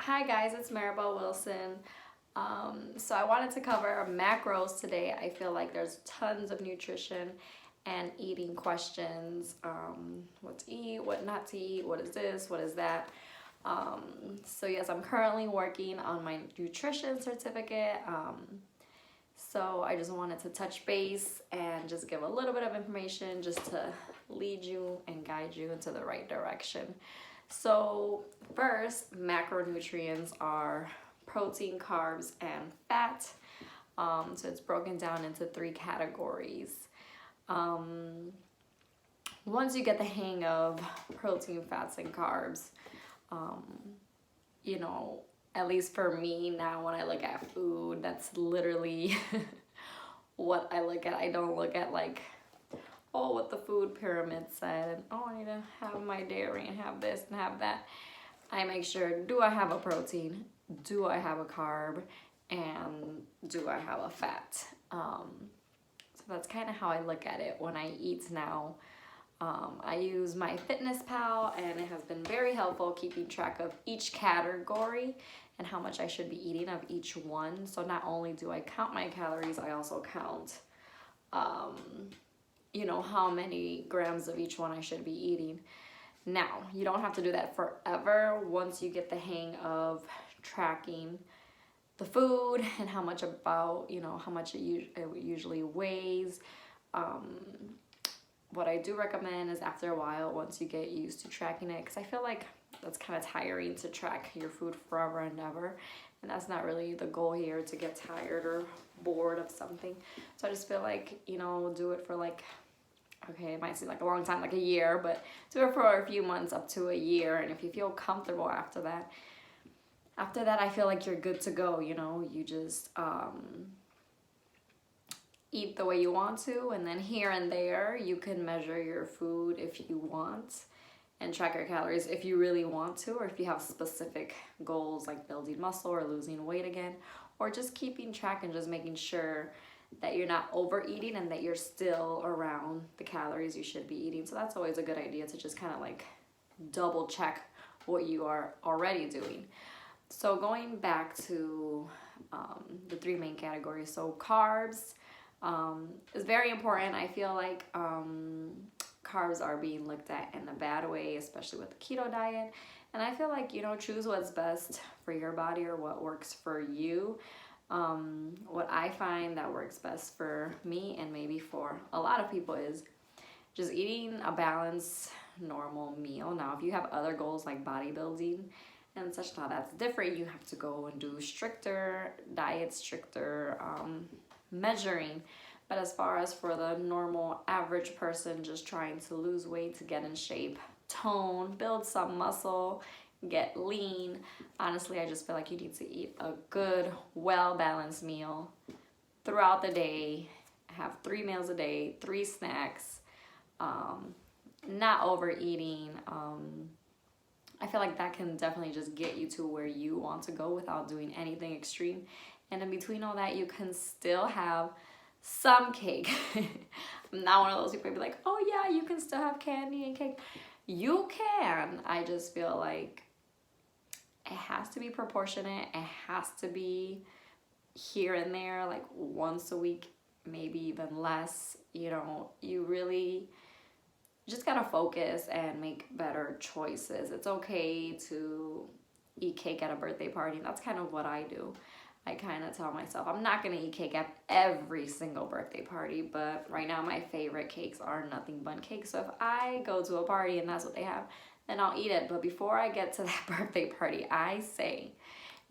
Hi guys, it's Maribel Wilson. So I wanted to cover macros today. I feel like there's tons of nutrition and eating questions. What to eat, what not to eat, what is this, what is that. So yes, I'm currently working on my nutrition certificate. So I just wanted to touch base and just give a little bit of information just to lead you and guide you into the right direction. So first, macronutrients are protein, carbs, and fat. So it's broken down into three categories. Once you get the hang of protein, fats, and carbs, you know, at least for me now when I look at food, that's literally what I look at. I don't look at like, oh, what the food pyramid said, oh, I need to have my dairy and have this and have that. I make sure, do I have a protein? Do I have a carb? And do I have a fat? So that's kind of how I look at it when I eat now. I use MyFitnessPal, and it has been very helpful keeping track of each category and how much I should be eating of each one. So not only do I count my calories, I also count you know, how many grams of each one I should be eating. Now, you don't have to do that forever. Once you get the hang of tracking the food and how much about, you know, how much it usually weighs. What I do recommend is after a while, once you get used to tracking it, because I feel like that's kind of tiring to track your food forever and ever. And that's not really the goal here, to get tired or bored of something. So I just feel like, you know, do it for like, okay, it might seem like a long time, like a year, but do it for a few months up to a year. And if you feel comfortable after that, I feel like you're good to go. You know, you just eat the way you want to, and then here and there you can measure your food if you want and track your calories if you really want to, or if you have specific goals like building muscle or losing weight again, or just keeping track and just making sure that you're not overeating and that you're still around the calories you should be eating. So that's always a good idea, to just kind of like double check what you are already doing. So going back to the three main categories, so carbs is very important. I feel like carbs are being looked at in a bad way, especially with the keto diet. And I feel like, you know, choose what's best for your body or what works for you. What I find that works best for me and maybe for a lot of people is just eating a balanced, normal meal. Now, if you have other goals like bodybuilding and such, now that's different. You have to go and do stricter diets, stricter measuring. But as far as for the normal average person just trying to lose weight, to get in shape, tone, build some muscle, get lean, honestly, I just feel like you need to eat a good, well-balanced meal throughout the day. Have 3 meals a day, 3 snacks, not overeating. I feel like that can definitely just get you to where you want to go without doing anything extreme. And in between all that, you can still have some cake. I'm not one of those people who be like, oh yeah, you can still have candy and cake. You can. I just feel like it has to be proportionate. It has to be here and there, like once a week, maybe even less. You know, you really just gotta focus and make better choices. It's okay to eat cake at a birthday party. That's kind of what I do. I kind of tell myself I'm not going to eat cake at every single birthday party, but right now my favorite cakes are nothing but cakes. So if I go to a party and that's what they have, then I'll eat it. But before I get to that birthday party, I say,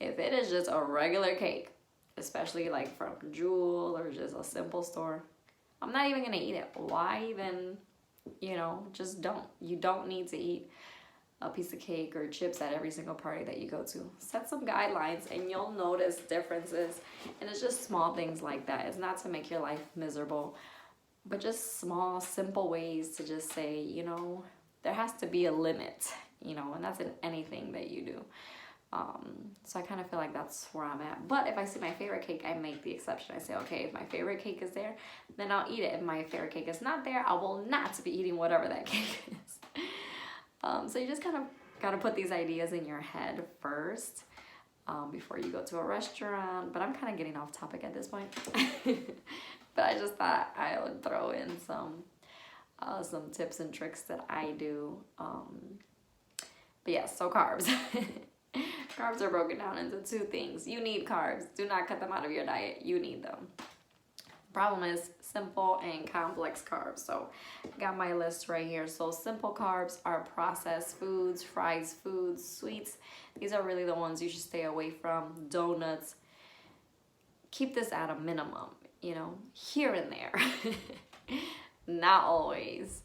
if it is just a regular cake, especially like from Jewel or just a simple store, I'm not even going to eat it. Why even, you know, just don't. You don't need to eat a piece of cake or chips at every single party that you go to. Set some guidelines and you'll notice differences. And it's just small things like that. It's not to make your life miserable, but just small, simple ways to just say, you know, there has to be a limit, you know, and that's in anything that you do. So I kind of feel like that's where I'm at. But if I see my favorite cake, I make the exception. I say, okay, if my favorite cake is there, then I'll eat it. If my favorite cake is not there, I will not be eating whatever that cake is. So you just kind of got to put these ideas in your head first. before you go to a restaurant. But I'm kind of getting off topic at this point. But I just thought I would throw in some tips and tricks that I do. But yes, so carbs. Carbs are broken down into two things. You need carbs. Do not cut them out of your diet. You need them. Problem is simple and complex carbs. So I got my list right here. So simple carbs are processed foods, fried foods, sweets. These are really the ones you should stay away from. Donuts. Keep this at a minimum, you know, here and there. Not always.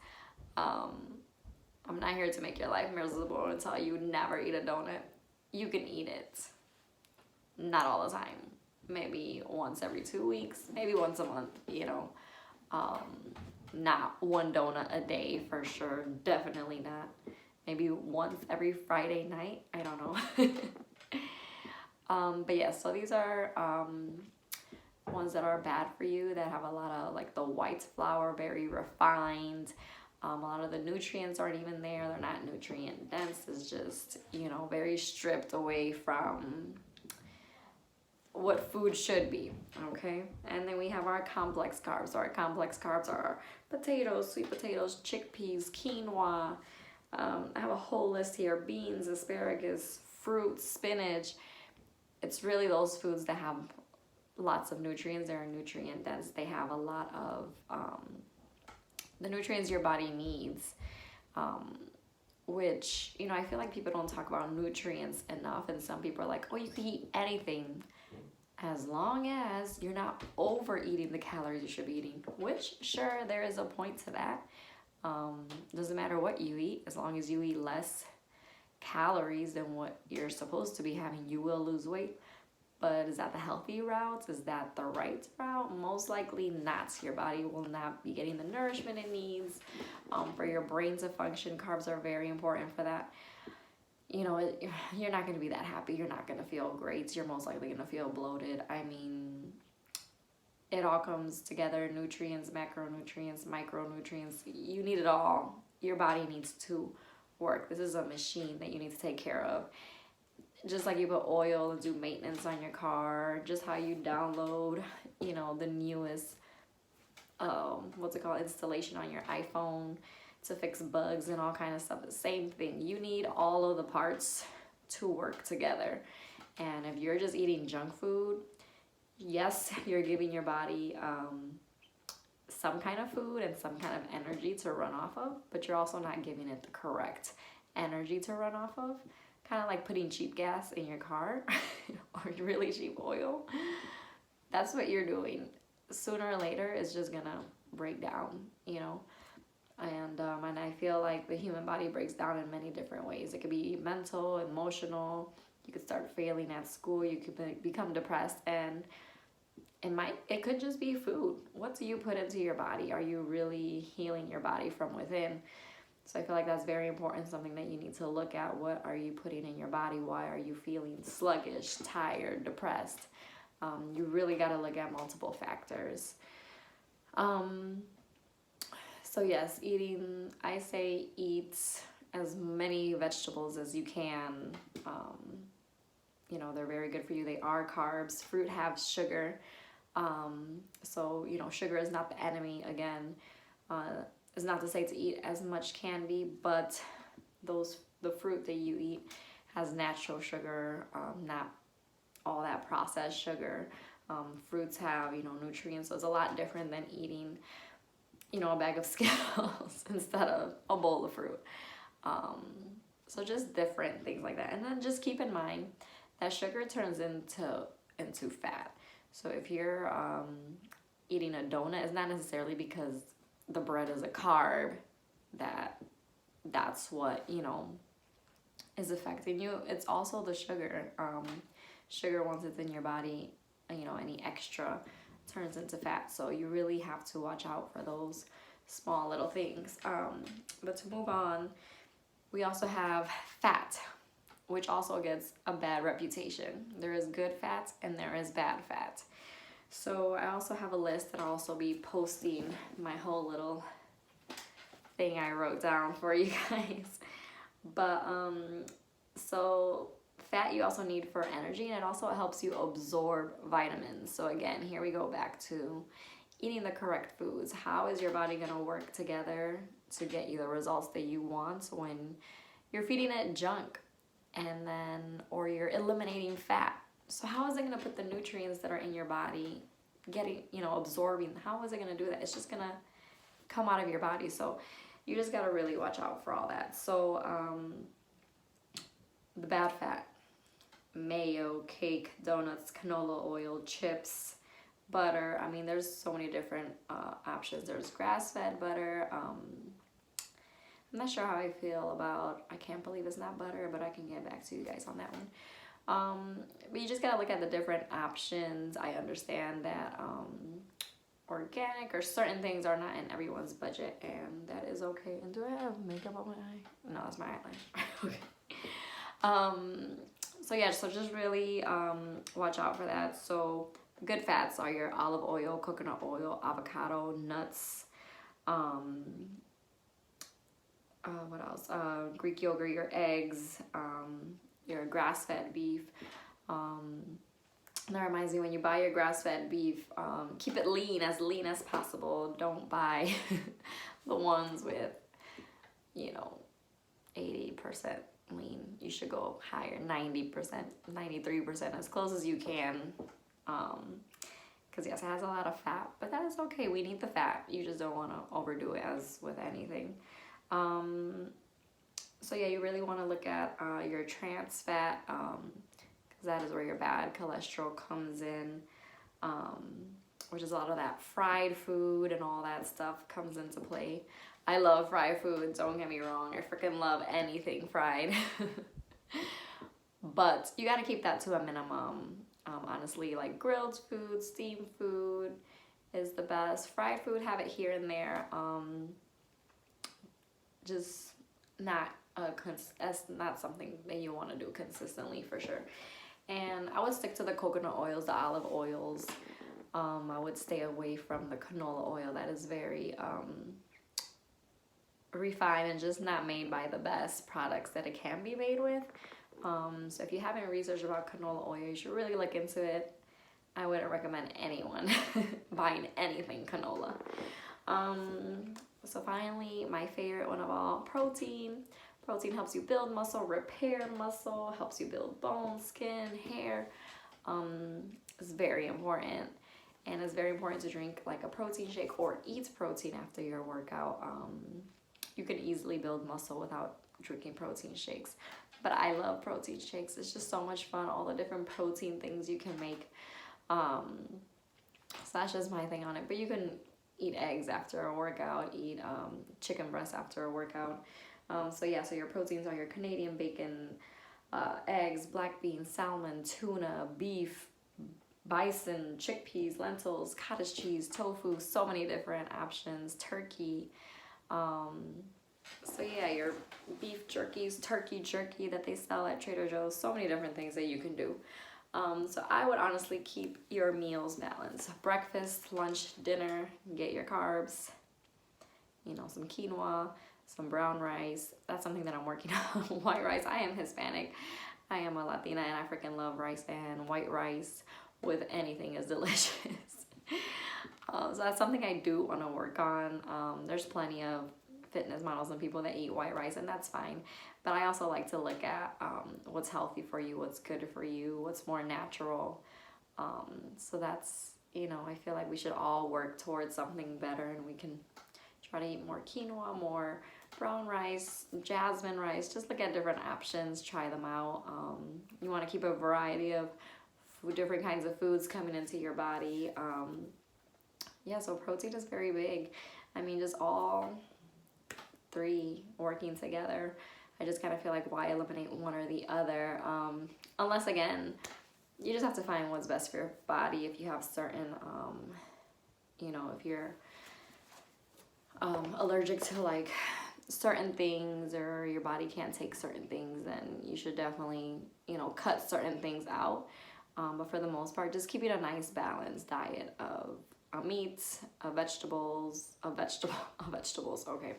I'm not here to make your life miserable and tell you never eat a donut. You can eat it. Not all the time. Maybe once every 2 weeks, maybe once a month, you know. Not one donut a day for sure. Definitely not. Maybe once every Friday night. I don't know. But yeah, so these are ones that are bad for you, that have a lot of like the white flour, very refined. A lot of the nutrients aren't even there. They're not nutrient dense. It's just, you know, very stripped away from what food should be, okay? And then we have our complex carbs. So our complex carbs are potatoes, sweet potatoes, chickpeas, quinoa. I have a whole list here. Beans, asparagus, fruits, spinach. It's really those foods that have lots of nutrients. They're nutrient dense. They have a lot of the nutrients your body needs, which, you know, I feel like people don't talk about nutrients enough. And some people are like, oh, you can eat anything as long as you're not overeating the calories you should be eating, which sure, there is a point to that. Doesn't matter what you eat, as long as you eat less calories than what you're supposed to be having, you will lose weight. But is that the healthy route? Is that the right route? Most likely not. Your body will not be getting the nourishment it needs. For your brain to function, carbs are very important for that. You know, you're not going to be that happy. You're not going to feel great. You're most likely going to feel bloated. I mean, it all comes together. Nutrients, macronutrients, micronutrients. You need it all. Your body needs to work. This is a machine that you need to take care of. Just like you put oil and do maintenance on your car, just how you download, you know, the newest, installation on your iPhone to fix bugs and all kind of stuff. The same thing. You need all of the parts to work together. And if you're just eating junk food, yes, you're giving your body some kind of food and some kind of energy to run off of, but you're also not giving it the correct energy to run off of. Kind of like putting cheap gas in your car or really cheap oil. That's what you're doing. Sooner or later, it's just gonna break down, you know. And I feel like the human body breaks down in many different ways. It could be mental, emotional. You could start failing at school. You could become depressed, and it could just be food. What do you put into your body? Are you really healing your body from within? So I feel like that's very important, something that you need to look at. What are you putting in your body? Why are you feeling sluggish, tired, depressed? You really got to look at multiple factors. So yes, I say eat as many vegetables as you can. You know, they're very good for you. They are carbs. Fruit has sugar. So, you know, sugar is not the enemy. Again, it's not to say to eat as much candy, but the fruit that you eat has natural sugar, not all that processed sugar. Fruits have, you know, nutrients, so it's a lot different than eating, you know, a bag of Skittles instead of a bowl of fruit. So just different things like that. And then just keep in mind that sugar turns into fat. So if you're eating a donut, it's not necessarily because the bread is a carb that's what, you know, is affecting you. It's also the sugar. Sugar, once it's in your body, you know, any extra turns into fat. So you really have to watch out for those small little things. But to move on, we also have fat, which also gets a bad reputation. There is good fat and there is bad fat. So I also have a list that I'll also be posting my whole little thing I wrote down for you guys. But so fat you also need for energy, and it also helps you absorb vitamins. So again, here we go back to eating the correct foods. How is your body going to work together to get you the results that you want when you're feeding it junk and then, or you're eliminating fat? So how is it going to put the nutrients that are in your body getting, absorbing? How is it going to do that? It's just going to come out of your body. So you just got to really watch out for all that. So the bad fat: mayo, cake, donuts, canola oil, chips, butter. I mean, there's so many different options. There's grass-fed butter. I'm not sure how I feel about, I can't believe it's not butter, but I can get back to you guys on that one. But you just gotta look at the different options. I understand that organic or certain things are not in everyone's budget, and that is okay. And do I have makeup on my eye? No, it's my eyelash. Okay. So yeah, so just really watch out for that. So good fats are your olive oil, coconut oil, avocado, nuts, what else? Greek yogurt, your eggs, your grass-fed beef. That reminds me, when you buy your grass-fed beef, keep it lean as possible. Don't buy the ones with, 80% lean. You should go higher, 90%, 93%, as close as you can. Because yes, it has a lot of fat, but that is okay. We need the fat. You just don't want to overdo it, as with anything. So yeah, you really want to look at your trans fat, because that is where your bad cholesterol comes in, which is a lot of that fried food and all that stuff comes into play. I love fried food, don't get me wrong. I freaking love anything fried. But you got to keep that to a minimum. Honestly, like grilled food, steamed food is the best. Fried food, have it here and there. Just not that's not something that you want to do consistently, for sure. And I would stick to the coconut oils, the olive oils. I would stay away from the canola oil. That is very refined and just not made by the best products that it can be made with. So if you haven't researched about canola oil, you should really look into it. I wouldn't recommend anyone buying anything canola. So finally, my favorite one of all, protein. Protein helps you build muscle, repair muscle, helps you build bone, skin, hair. It's very important. And it's very important to drink like a protein shake or eat protein after your workout. You can easily build muscle without drinking protein shakes. But I love protein shakes. It's just so much fun, all the different protein things you can make. So that's just my thing on it. But you can eat eggs after a workout, eat chicken breast after a workout. So yeah, so your proteins are your Canadian bacon, eggs, black beans, salmon, tuna, beef, bison, chickpeas, lentils, cottage cheese, tofu, so many different options, turkey. So yeah, your beef jerkies, turkey jerky that they sell at Trader Joe's, so many different things that you can do. So I would honestly keep your meals balanced. Breakfast, lunch, dinner, get your carbs, some quinoa, some brown rice. That's something that I'm working on. White rice. I am Hispanic. I am a Latina, and I freaking love rice, and white rice with anything is delicious. So that's something I do want to work on. There's plenty of fitness models and people that eat white rice, and that's fine. But I also like to look at what's healthy for you, what's good for you, what's more natural. So that's, I feel like we should all work towards something better, and we can try to eat more quinoa, more brown rice, jasmine rice. Just look at different options, try them out. You want to keep a variety of different kinds of foods coming into your body. Yeah, so protein is very big. I mean, just all three working together. I just kind of feel like, why eliminate one or the other? Unless, again, you just have to find what's best for your body. If you have certain, if you're allergic to like certain things, or your body can't take certain things, then you should definitely, cut certain things out. But for the most part, just keeping a nice balanced diet of meats, vegetables, okay,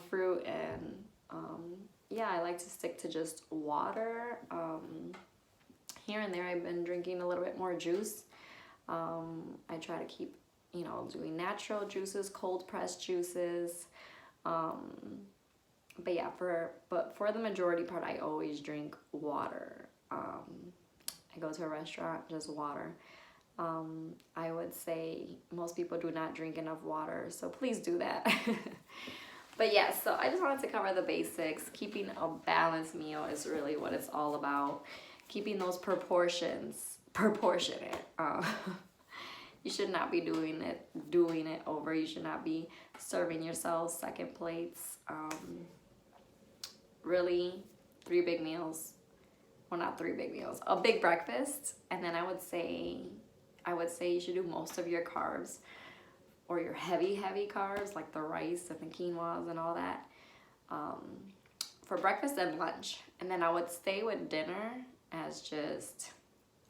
fruit, and yeah, I like to stick to just water. Here and there, I've been drinking a little bit more juice. I try to keep, you know, doing natural juices, cold pressed juices. But yeah, for the majority part, I always drink water. I go to a restaurant, just water. I would say most people do not drink enough water, so please do that. But yeah, so I just wanted to cover the basics. Keeping a balanced meal is really what it's all about. Keeping those proportions proportionate. You should not be doing it over. You should not be serving yourself second plates. Really, 3 big meals. Well, not 3 big meals. A big breakfast, and then I would say you should do most of your carbs, or your heavy carbs, like the rice and the quinoas and all that, for breakfast and lunch. And then I would stay with dinner as just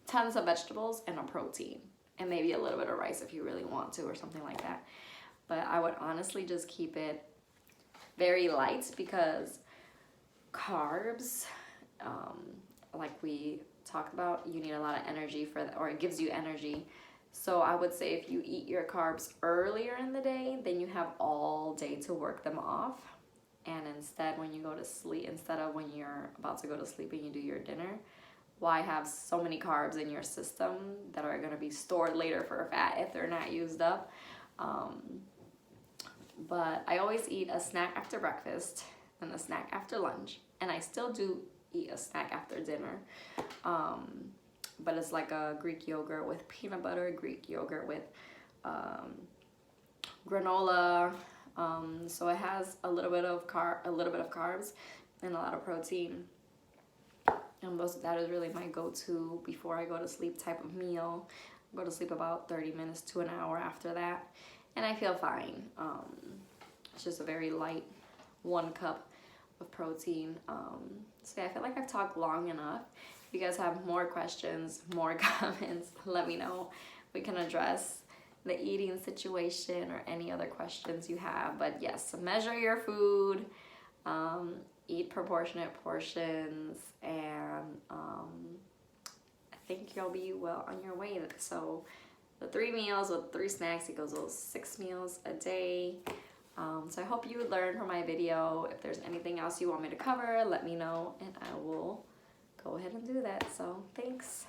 tons of vegetables and a protein, and maybe a little bit of rice if you really want to, or something like that. But I would honestly just keep it very light, because carbs, like we talked about, you need a lot of energy for that, or it gives you energy. So I would say if you eat your carbs earlier in the day, then you have all day to work them off. And instead, when you go to sleep, instead of when you're about to go to sleep and you do your dinner, why have so many carbs in your system that are going to be stored later for fat if they're not used up? But I always eat a snack after breakfast and a snack after lunch, and I still do eat a snack after dinner. But it's like a Greek yogurt with peanut butter, Greek yogurt with granola. So it has a little bit of carbs and a lot of protein. And that is really my go-to before I go to sleep type of meal. I go to sleep about 30 minutes to an hour after that, and I feel fine. It's just a very light 1 cup of protein. So yeah, I feel like I've talked long enough. If you guys have more questions, more comments, let me know. We can address the eating situation or any other questions you have. But yes, measure your food, eat proportionate portions, and I think you'll be well on your way. So the 3 meals with 3 snacks equals those 6 meals a day. So I hope you learned from my video. If there's anything else you want me to cover, let me know, and I will go ahead and do that. So thanks.